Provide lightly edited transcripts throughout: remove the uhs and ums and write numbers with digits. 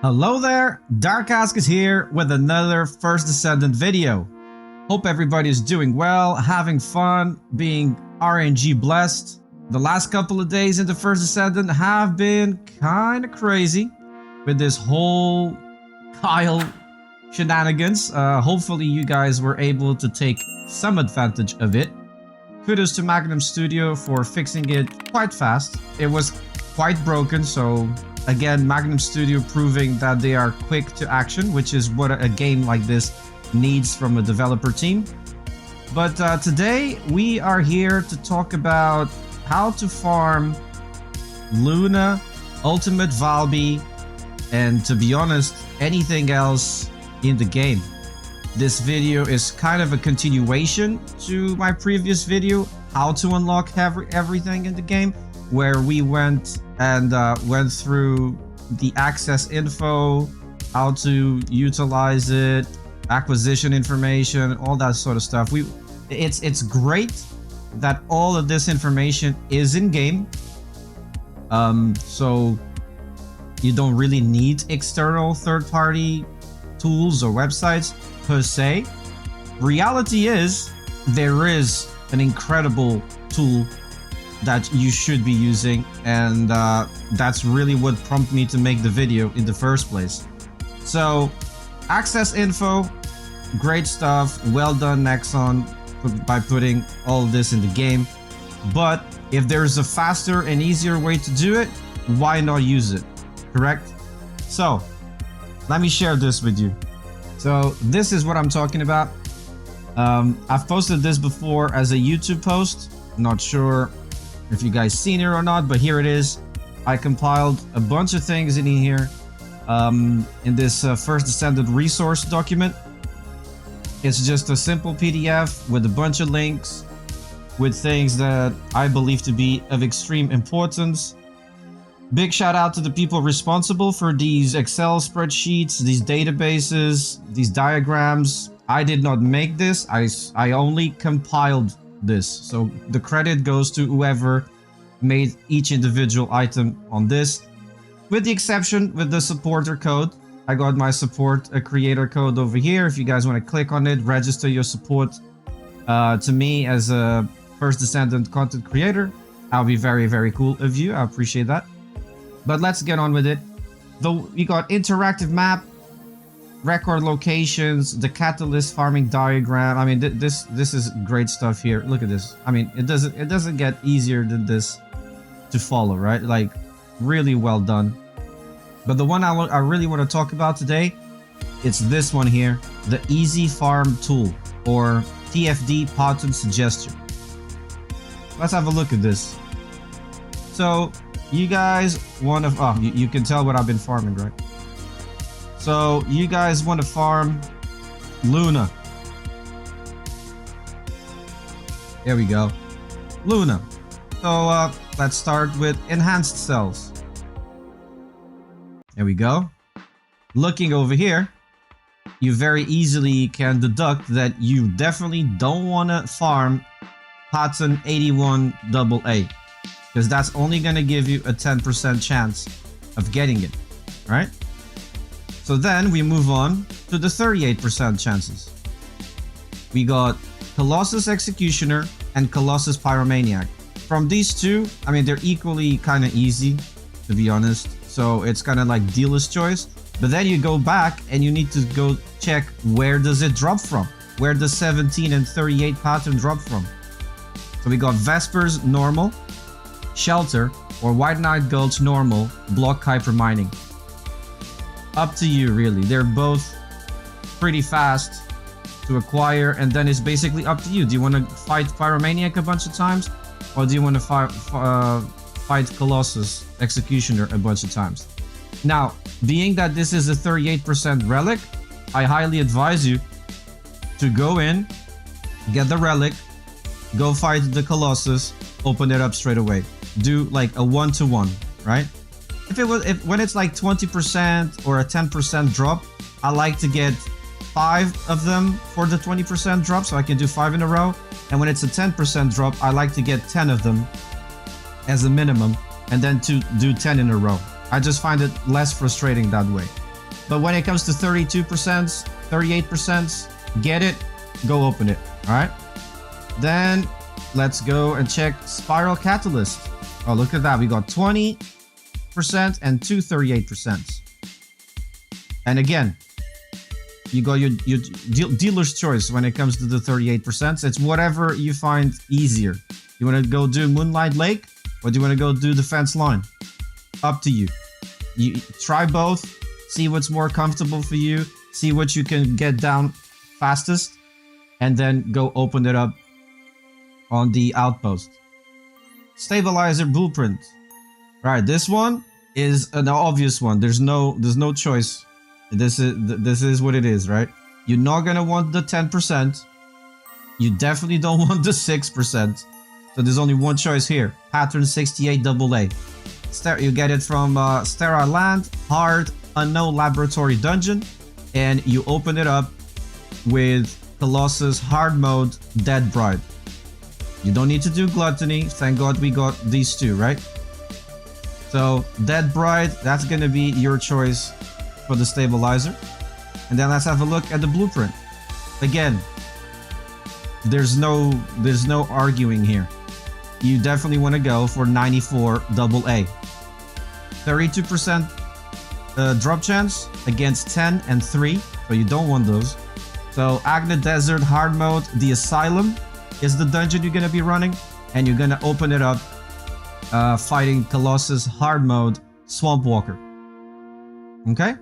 Hello there, Darkask is here with another First Descendant video. Hope everybody is doing well, having fun, being RNG blessed. The last couple of days in the First Descendant have been kind of crazy with this whole Kyle shenanigans. Hopefully you guys were able to take some advantage of it. Kudos to Magnum Studio for fixing it quite fast. It was quite broken, so again, Magnum Studio proving that they are quick to action, which is what a game like this needs from a developer team. But today we are here to talk about how to farm Luna, Ultimate Valby, and to be honest, anything else in the game. This video is kind of a continuation to my previous video, how to unlock everything in the game, where we went through the access info, how to utilize it, acquisition information, all that sort of stuff. It's great that all of this information is in game, so you don't really need external third-party tools or websites per se. Reality is there is an incredible tool that you should be using, and that's really what prompted me to make the video in the first place. So access info, great stuff, well done Nexon by putting all this in the game. But if there's a faster and easier way to do it, why not use it, correct? So let me share this with you. So this is what I'm talking about. I've posted this before as a YouTube post, not sure if you guys seen it or not, but here it is. I compiled a bunch of things in here in this First Descendant resource document. It's just a simple PDF with a bunch of links with things that I believe to be of extreme importance. Big shout out to the people responsible for these Excel spreadsheets, these databases, these diagrams. I did not make this, I only compiled this, so the credit goes to whoever made each individual item on this, with the exception with the supporter code. I got my support creator code over here. If you guys want to click on it, register your support to me as a First Descendant content creator. I'll be very cool of you. I appreciate that. But let's get on with it. We got interactive map, record locations, the catalyst farming diagram. I mean, this is great stuff here. Look at this. I mean, it doesn't get easier than this to follow, right? Like, really well done. But the one I really want to talk about today, it's this one here, the Easy Farm Tool, or TFD Pattern Suggestion. Let's have a look at this. So you guys want to, you can tell what I've been farming, right? So you guys want to farm Luna. There we go. Luna. So let's start with enhanced cells. There we go. Looking over here, you very easily can deduct that you definitely don't want to farm Pattern 81AA, because that's only going to give you a 10% chance of getting it, right? So then we move on to the 38% chances. We got Colossus Executioner and Colossus Pyromaniac. From these two, I mean, they're equally kind of easy, to be honest. So it's kind of like dealer's choice. But then you go back and you need to go check, where does it drop from? Where does 17 and 38 pattern drop from? So we got Vespers normal, Shelter, or White Knight Gulch normal, block Hyper Mining. Up to you, really. They're both pretty fast to acquire, and then it's basically up to you. Do you want to fight Pyromaniac a bunch of times, or do you want to fight Colossus Executioner a bunch of times? Now, being that this is a 38% relic, I highly advise you to go in, get the relic, go fight the Colossus, open it up straight away. Do like a 1-to-1, right? When it's like 20% or a 10% drop, I like to get 5 of them for the 20% drop, so I can do 5 in a row. And when it's a 10% drop, I like to get 10 of them as a minimum, and then to do 10 in a row. I just find it less frustrating that way. But when it comes to 32%, 38%, get it, go open it. All right. Then let's go and check Spiral Catalyst. Oh, look at that. We got 20% and two 38%. And again, you got your dealer's choice when it comes to the 38%. It's whatever you find easier. You want to go do Moonlight Lake, or do you want to go do the Fence Line? Up to you. You try both, see what's more comfortable for you, see what you can get down fastest, and then go open it up on the outpost. Stabilizer Blueprint. Right, this one is an obvious one. There's no choice. This is what it is, right? You're not gonna want the 10%. You definitely don't want the 6%. So there's only one choice here. Pattern 68 AA. You get it from Sterile Land, Hard, Unknown Laboratory Dungeon, and you open it up with Colossus Hard Mode Dead Bride. You don't need to do Gluttony. Thank God we got these two, right? So Dead Bride, that's gonna be your choice for the stabilizer. And then let's have a look at the blueprint. Again, there's no arguing here. You definitely want to go for 94 AA. 32% drop chance against 10 and 3, so you don't want those. So Agna Desert Hard Mode, the Asylum is the dungeon you're going to be running, and you're going to open it up fighting Colossus Hard Mode Swamp Walker. Okay?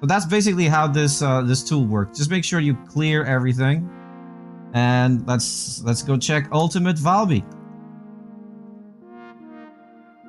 So that's basically how this tool works. Just make sure you clear everything. And let's go check Ultimate Valby,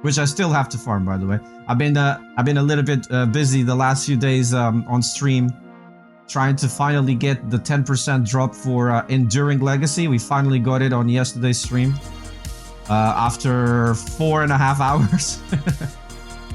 which I still have to farm, by the way. I've been a little bit busy the last few days on stream, trying to finally get the 10% drop for Enduring Legacy. We finally got it on yesterday's stream after 4.5 hours.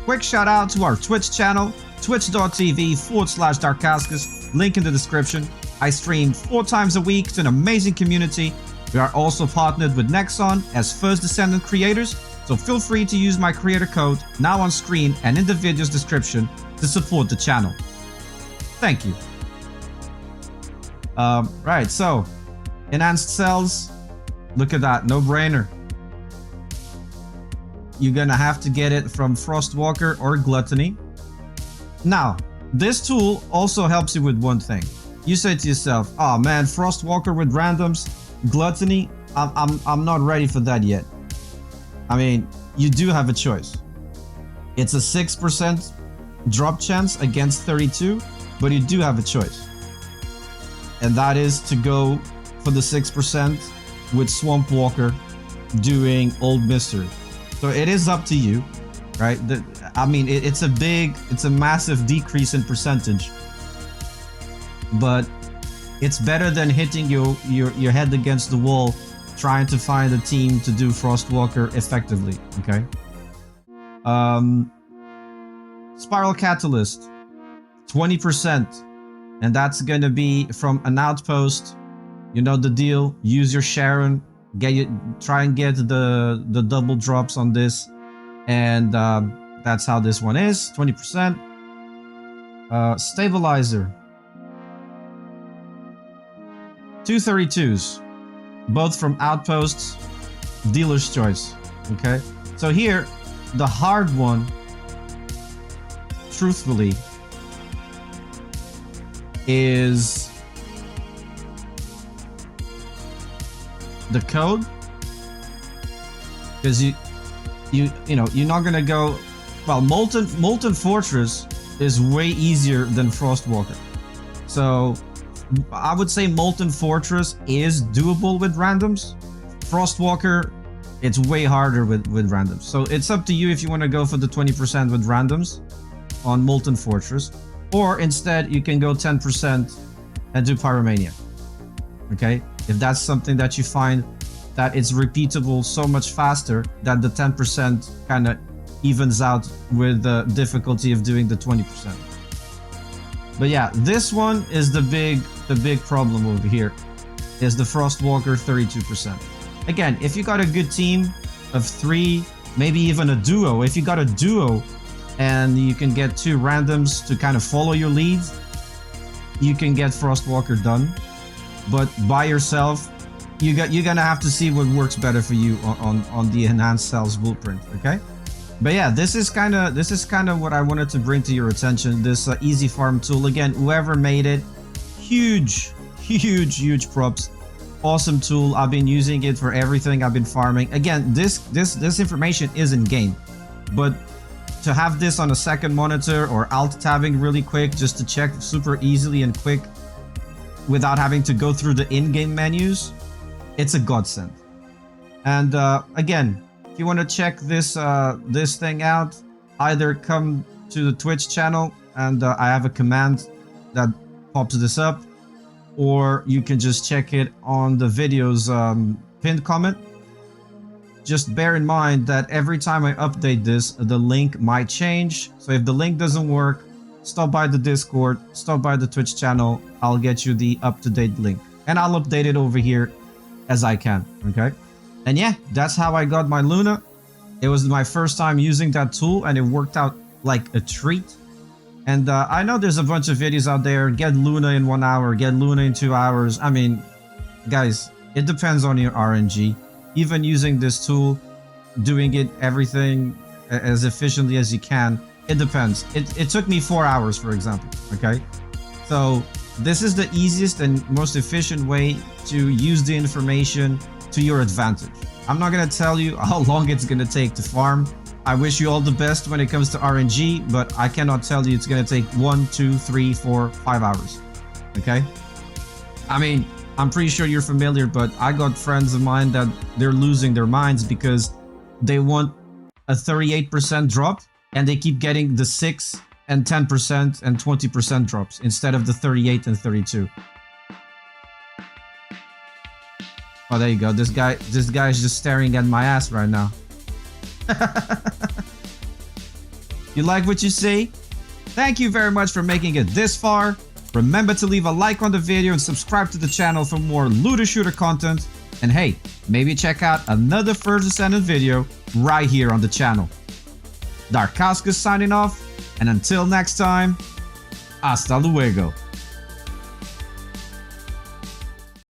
Quick shout out to our Twitch channel, twitch.tv/Darkaskus, link in the description. I stream 4 times a week to an amazing community. We are also partnered with Nexon as First Descendant creators, so feel free to use my creator code now on screen and in the video's description to support the channel. Thank you. Right, so enhanced cells, look at that, no brainer. You're gonna have to get it from Frostwalker or Gluttony. Now, this tool also helps you with one thing. You say to yourself, oh man, Frostwalker with randoms, Gluttony, I'm not ready for that yet. I mean, you do have a choice. It's a 6% drop chance against 32, but you do have a choice. And that is to go for the 6% with Swamp Walker doing Old Mystery. So it is up to you, right? I mean, it's a massive decrease in percentage, but it's better than hitting your head against the wall trying to find a team to do Frostwalker effectively, okay? Spiral Catalyst, 20%, and that's gonna be from an outpost. You know the deal. Use your Sharon, try and get the double drops on this, and that's how this one is. 20%. Stabilizer, 232s, both from outposts, dealer's choice. Okay, so here the hard one, truthfully, is the code, because you know you're not gonna go. Well, Molten Fortress is way easier than Frostwalker, so I would say Molten Fortress is doable with randoms. Frostwalker, it's way harder with randoms. So it's up to you if you want to go for the 20% with randoms on Molten Fortress, or instead you can go 10% and do Pyromania. Okay, if that's something that you find that it's repeatable so much faster that the 10% kind of evens out with the difficulty of doing the 20%. But yeah, this one is the big problem over here, is the Frostwalker 32%. Again, if you got a good team of 3, maybe even a duo, if you got a duo and you can get 2 randoms to kind of follow your lead. You can get Frostwalker done, but by yourself, you're gonna have to see what works better for you on the enhanced cells blueprint. Okay, but yeah, this is kind of what I wanted to bring to your attention. This easy farm tool, again, whoever made it, huge props. Awesome tool. I've been using it for everything I've been farming. Again, this information is in game, but to have this on a second monitor or alt tabbing really quick just to check super easily and quick without having to go through the in-game menus, it's a godsend. And again, if you want to check this this thing out, either come to the Twitch channel and I have a command that pops this up, or you can just check it on the video's pinned comment. Just bear in mind that every time I update this, the link might change. So if the link doesn't work, stop by the Discord, stop by the Twitch channel. I'll get you the up-to-date link. And I'll update it over here as I can, okay? And yeah, that's how I got my Luna. It was my first time using that tool, and it worked out like a treat. And I know there's a bunch of videos out there, get Luna in 1 hour, get Luna in 2 hours. I mean, guys, it depends on your RNG. Even using this tool, doing it everything as efficiently as you can, it depends. It took me 4 hours, for example, okay? So this is the easiest and most efficient way to use the information to your advantage. I'm not gonna tell you how long it's gonna take to farm. I wish you all the best when it comes to RNG, but I cannot tell you it's gonna take 1, 2, 3, 4, 5 hours, okay? I mean, I'm pretty sure you're familiar, but I got friends of mine that they're losing their minds because they want a 38% drop and they keep getting the 6 and 10% and 20% drops instead of the 38 and 32. Oh, there you go. This guy is just staring at my ass right now. You like what you see? Thank you very much for making it this far. Remember to leave a like on the video and subscribe to the channel for more looter shooter content. And hey, maybe check out another First Descendant video right here on the channel. Darkauskas signing off, and until next time, hasta luego.